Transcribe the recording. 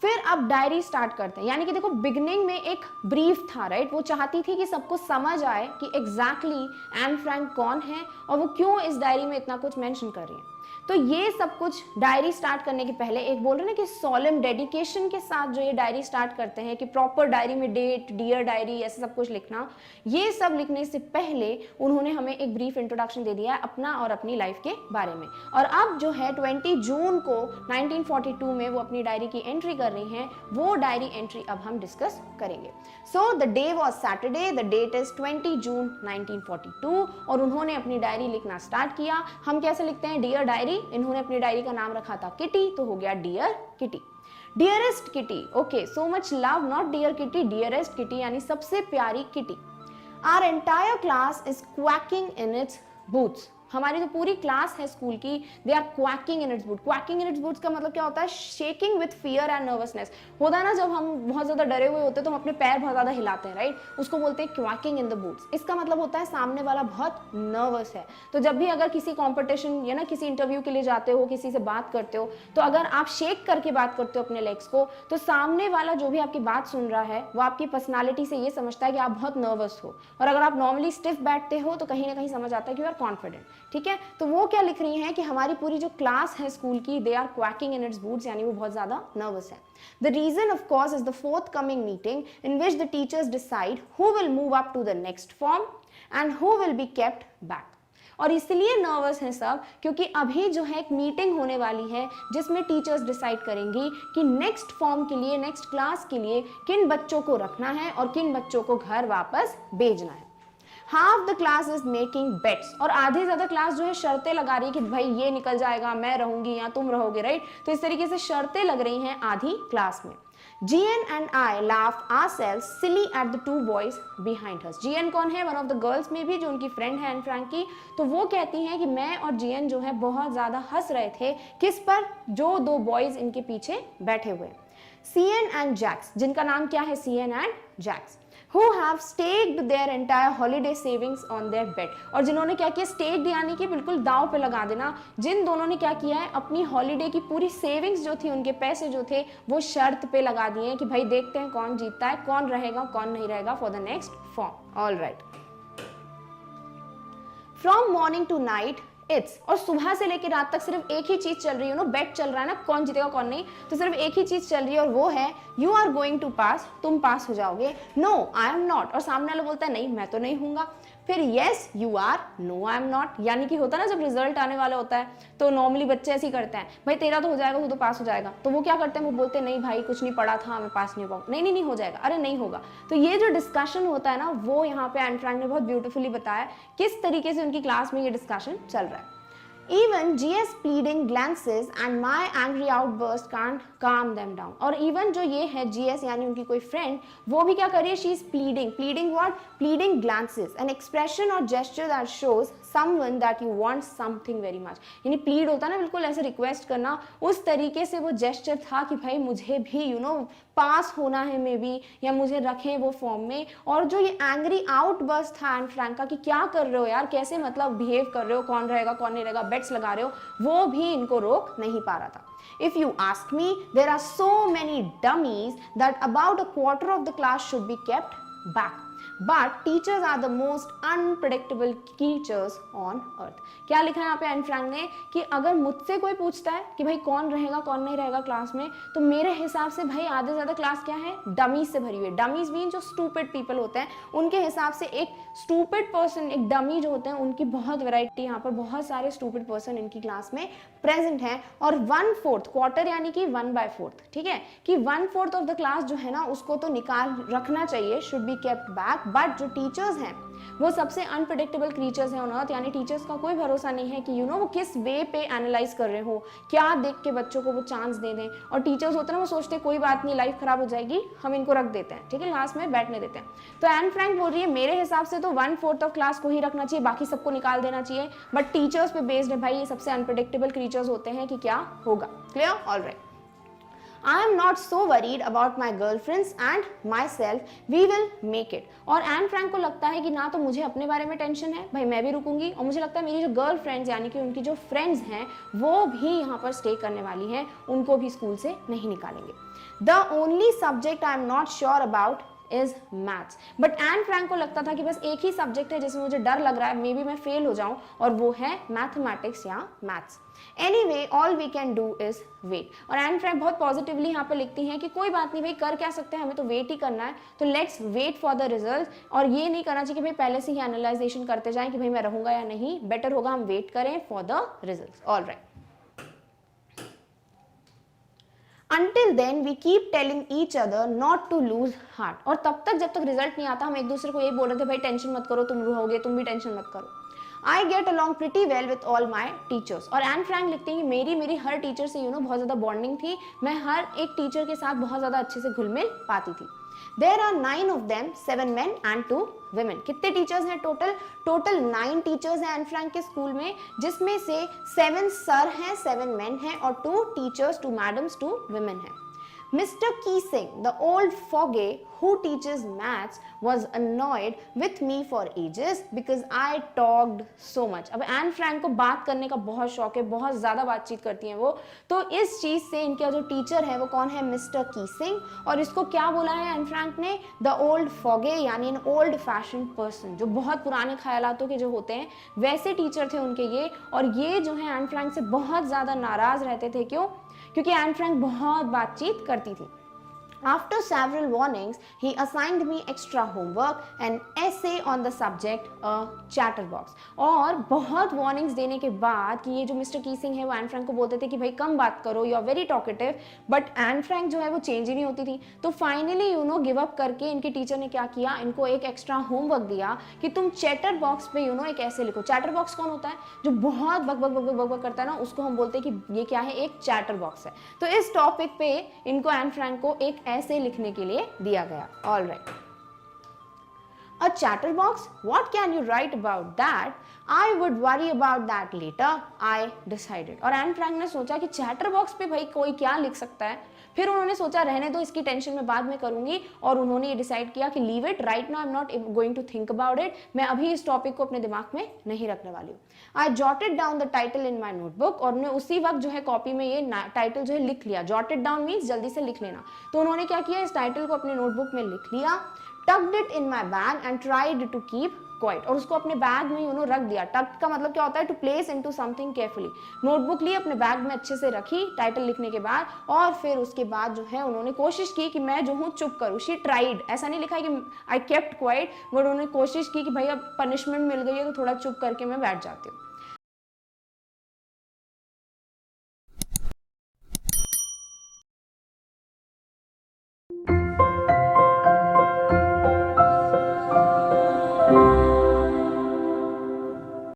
फिर अब diary start करते हैं, यानी कि देखो बिगनिंग में एक ब्रीफ था, राइट। वो चाहती थी कि सबको समझ आए कि एग्जैक्टली एन फ्रैंक कौन है और वो क्यों इस डायरी में इतना कुछ मेंशन कर रही है। तो ये सब कुछ डायरी स्टार्ट करने के पहले एक बोल रहे हैं कि सॉलम डेडिकेशन के साथ जो ये डायरी स्टार्ट करते हैं कि प्रॉपर डायरी में डेट, डियर डायरी, ऐसे सब कुछ लिखना, ये सब लिखने से पहले उन्होंने हमें एक ब्रीफ इंट्रोडक्शन दे दिया है अपना और अपनी लाइफ के बारे में। और अब जो है 20 जून को 1942 में वो अपनी डायरी की एंट्री कर रही हैं, वो डायरी एंट्री अब हम डिस्कस करेंगे। So the day was Saturday, the date is 20 June 1942 और उन्होंने अपनी डायरी लिखना स्टार्ट किया। हम कैसे लिखते हैं डियर डायरी, इन्होंने अपनी डायरी का नाम रखा था किटी, तो हो गया dear Kitty. Dearest Kitty, okay, so much love, not dear Kitty, dearest Kitty यानी सबसे प्यारी किटी। Our entire class is quaking in its boots, हमारी जो पूरी क्लास है स्कूल की, they are quaking in its boots. Quaking in its boots का मतलब क्या होता है, shaking with fear and nervousness. होता है ना जब हम बहुत ज्यादा डरे हुए होते हैं तो हम अपने पैर बहुत ज्यादा हिलाते हैं, राइट, उसको बोलते हैं क्वैकिंग इन द बूट्स। इसका मतलब होता है सामने वाला बहुत नर्वस है। तो जब भी अगर किसी कॉम्पिटिशन या ना किसी इंटरव्यू के लिए जाते हो, किसी से बात करते हो, तो अगर आप शेक करके बात करते हो अपने लेग्स को, तो सामने वाला जो भी आपकी बात सुन रहा है वो आपकी पर्सनालिटी से ये समझता है कि आप बहुत नर्वस हो। और अगर आप नॉर्मली स्टिफ बैठते हो तो कहीं ना कहीं समझ आता है कि यू आर कॉन्फिडेंट, ठीक है। तो वो क्या लिख रही हैं कि हमारी पूरी जो क्लास है स्कूल की, they are quaking in its boots, यानी वो बहुत ज्यादा नर्वस है। The reason of course is the forthcoming meeting in which the teachers decide who will move up to the next form and who will be kept back. और इसलिए nervous हैं सब क्योंकि अभी जो है एक मीटिंग होने वाली है जिसमें टीचर्स डिसाइड करेंगी कि नेक्स्ट फॉर्म के लिए, नेक्स्ट क्लास के लिए किन बच्चों को रखना है और किन बच्चों को घर वापस भेजना है। Half the class is making bets, और आधी ज्यादा क्लास जो है शर्तें लगा रही है कि भाई ये निकल जाएगा, मैं रहूंगी या तुम रहोगे, राइट। तो इस तरीके से शर्तें लग रही हैं आधी क्लास में। GN and I laugh ourselves silly at the two boys behind us. GN कौन है, वन ऑफ द गर्ल्स में भी जो उनकी फ्रेंड है एन फ्रैंक की, तो वो कहती हैं कि मैं और GN जो है बहुत ज्यादा हंस रहे थे, किस पर, जो दो बॉयज इनके पीछे बैठे हुए। CN and Jax, जिनका नाम क्या है, CN and Jax, who have staked their entire holiday savings on their bet, और जिन्होंने क्या किया, स्टेक्ड यानी कि बिल्कुल दांव पे लगा देना, जिन दोनों ने क्या किया है, अपनी हॉलीडे की पूरी सेविंग्स जो थी, उनके पैसे जो थे वो शर्त पे लगा दिए कि भाई देखते हैं कौन जीतता है, कौन रहेगा कौन नहीं रहेगा for the next form. All right, from morning to night it's, और सुबह से लेकर रात तक सिर्फ एक ही चीज चल रही है, नो बेट चल रहा है ना, कौन जीतेगा कौन नहीं, तो सिर्फ एक ही चीज चल रही है और वो है यू आर गोइंग टू पास, तुम पास हो जाओगे, नो आई एम नॉट, और सामने वाला बोलता है नहीं मैं तो नहीं हूंगा, फिर yes you are, no I am not, यानी कि होता है ना जब रिजल्ट आने वाला होता है तो नॉर्मली बच्चे ऐसे ही करते हैं, भाई तेरा तो हो जाएगा, तू तो पास हो जाएगा, तो वो क्या करते हैं, वो बोलते हैं नहीं भाई कुछ नहीं पढ़ा था, मैं पास नहीं हो पाऊंगा, नहीं हो जाएगा, अरे नहीं होगा। तो ये जो डिस्कशन होता है ना, वो यहाँ पे एन फ्रैंक ने बहुत ब्यूटीफुली बताया किस तरीके से उनकी क्लास में ये डिस्कशन चल रहा है। Even GS pleading glances and my angry outburst can't calm them down. और even जो ये है GS यानी उनकी कोई फ्रेंड, वो भी क्या कर रही है, she is pleading what? Pleading glances, an expression or gesture that shows someone that you want something very much. यानी प्लीड होता है ना बिल्कुल ऐसे रिक्वेस्ट करना, उस तरीके से वो जेस्चर था कि भाई मुझे भी यू नो पास होना है मे बी, या मुझे रखें वो फॉर्म में। और जो ये एंग्री आउटबर्स्ट था एन फ्रैंक का कि क्या कर रहे हो यार, कैसे मतलब बिहेव कर रहे हो, कौन रहेगा कौन नहीं रहेगा, बेट्स लगा रहे हो, वो भी इनको रोक नहीं पा रहा था। If you ask me, there are so many dummies that about a quarter of the class should be kept back. But teachers are the most unpredictable creatures on earth. क्या लिखा है यहाँ पे एन फ्रैंक ने कि अगर मुझसे कोई पूछता है कि भाई कौन रहेगा कौन नहीं रहेगा क्लास में, तो मेरे हिसाब से भाई आधे ज्यादा क्लास क्या है, डमीज से भरी हुई है। डमीज मीन जो स्टूपिड पीपल होते हैं, उनके हिसाब से एक स्टूपिड पर्सन, एक डमी जो होते हैं, उनकी बहुत वैरायटी, यहाँ पर बहुत सारे स्टूपिड पर्सन इनकी क्लास में प्रेजेंट हैं। और 1/4 क्वार्टर यानी कि 1/4, ठीक है, कि 1/4 ऑफ द क्लास जो है ना उसको तो निकाल रखना चाहिए, should be kept back. But जो टीचर्स हैं वो सबसे अनप्रेडिक्टेबल क्रीचर्स हैं ऑन अर्थ, यानी टीचर्स का कोई भरोसा नहीं है कि वो किस वे पे एनालाइज कर रहे हो, क्या देख के बच्चों को वो चांस दे दें। और टीचर्स होते हैं ना, वो सोचते हैं कोई बात नहीं, लाइफ खराब हो जाएगी, हम इनको रख देते हैं, ठीक है, लास्ट में बैठने देते हैं। तो एन फ्रैंक बोल रही है मेरे हिसाब से तो 1/4 ऑफ क्लास को ही रखना चाहिए, बाकी सबको निकाल देना चाहिए। बट टीचर्स पे बेस्ड है भाई, ये सबसे अनप्रेडिक्टेबल क्रीचर्स होते हैं कि क्या होगा। Clear? All right. I am not so worried about my girlfriends and my self, we will make it. और एन फ्रैंक को लगता है कि ना तो मुझे अपने बारे में टेंशन है, भाई मैं भी रुकूंगी, और मुझे लगता है मेरी जो गर्ल फ्रेंड्स यानी कि उनकी जो फ्रेंड्स हैं वो भी यहाँ पर स्टे करने वाली हैं, उनको भी स्कूल से नहीं निकालेंगे। The only subject I am not sure about is maths. But Anne Frank को लगता था कि बस एक ही सब्जेक्ट है जिसमें मुझे डर लग रहा है, मे बी मैं फेल हो जाऊं, और वो है मैथमेटिक्स या maths. Anyway all we can do is wait. और एन फ्रैंक बहुत पॉजिटिवली यहाँ पे लिखती हैं कि कोई बात नहीं भाई, कर क्या सकते हैं, हमें तो वेट ही करना है, तो let's wait for the result. और ये नहीं करना चाहिए कि भाई पहले से ही एनालाइजेशन करते जाएं कि भाई मैं रहूंगा या नहीं, बेटर होगा हम वेट करें for the result. All right, Until then we keep telling each other not to lose heart। और तब तक जब तक रिजल्ट नहीं आता हम एक दूसरे को ये बोल रहे थे भाई टेंशन मत करो, तुम रहोगे, तुम भी टेंशन मत करो। I get along pretty well with all my teachers। और एन फ्रैंक लिखती हैं कि मेरी हर टीचर से बहुत ज़्यादा बॉन्डिंग थी, मैं हर एक टीचर के साथ बहुत ज़्यादा अच्छे से घुल मिल पाती थी। There are 9 of them, 7 men and 2 women। कितने टीचर्स हैं टोटल? टोटल 9 टीचर्स हैं एन फ्रैंक के स्कूल में, जिसमें से 7 सर हैं, 7 मेन हैं और 2 टीचर्स, 2 मैडम्स, 2 women हैं। Mr. Keesing, the old fogey who teaches maths, was annoyed with me for ages because I talked so much। अब एन फ्रैंक को बात करने का बहुत शौक है, बहुत ज़्यादा बातचीत करती हैं वो, तो इस चीज़ से इनका जो टीचर है वो कौन है? मिस्टर कीसिंग। और इसको क्या बोला है एन फ्रैंक ने? द ओल्ड फॉगे, यानी एन ओल्ड फैशन पर्सन, जो बहुत पुराने ख्यालातों के जो होते हैं वैसे टीचर थे उनके ये। और ये जो है एन फ्रैंक से बहुत ज़्यादा नाराज़ रहते थे। क्यों? क्योंकि एन फ्रैंक बहुत बातचीत करती थी। After several warnings, he assigned me extra homework, an essay on the subject, a chatterbox। और बहुत वार्निंग्स देने के बाद कि ये जो मिस्टर कीसिंग है वो एन फ्रैंक को बोलते थे कि भाई कम बात करो, you are very talkative, but Anne Frank जो है वो चेंज ही नहीं होती थी। तो फाइनली गिव अप करके इनकी टीचर ने क्या किया, इनको एक एक्स्ट्रा होमवर्क दिया कि तुम चैटर बॉक्स पे एक ऐसे लिखो। चैटर बॉक्स कौन होता है? जो बहुत बक बक बक बक बक करता है ना, उसको हम बोलते हैं कि ये क्या है? एक चैटर बॉक्स है। तो इस टॉपिक पे इनको एन फ्रैंक को एक ऐसे लिखने के लिए दिया गया। All right, a chatterbox, what can you write about that? I would worry about that later, I decided। और एन फ्रैंक ने सोचा कि चैटर बॉक्स पे भाई कोई क्या लिख सकता है, फिर उन्होंने सोचा रहने दो, इसकी टेंशन मैं बाद में करूंगी, और उन्होंने ये डिसाइड किया कि leave it, right now I am not going to think about it, मैं अभी इस टॉपिक को अपने दिमाग में नहीं रखने वाली हूँ। आई jotted down the title in my notebook. और उन्होंने उसी वक्त जो है कॉपी में ये टाइटल जो है लिख लिया। जॉटेड डाउन मीन्स जल्दी से लिख लेना। तो उन्होंने क्या किया, इस टाइटल को अपने नोटबुक में लिख लिया। tucked it in my bag and tried to keep quiet। और उसको अपने बैग में उन्होंने रख दिया। tucked का मतलब क्या होता है? to place into something carefully। Notebook ली, अपने बैग में अच्छे से रखी टाइटल लिखने के बाद, और फिर उसके बाद जो है उन्होंने कोशिश की कि मैं जो हूँ चुप करूँ। शी ट्राइड, ऐसा नहीं लिखा है कि आई केप्ट क्वाइट, बट उन्होंने कोशिश की कि भाई अब पनिशमेंट मिल गई है तो थोड़ा चुप करके मैं बैठ जाती हूँ।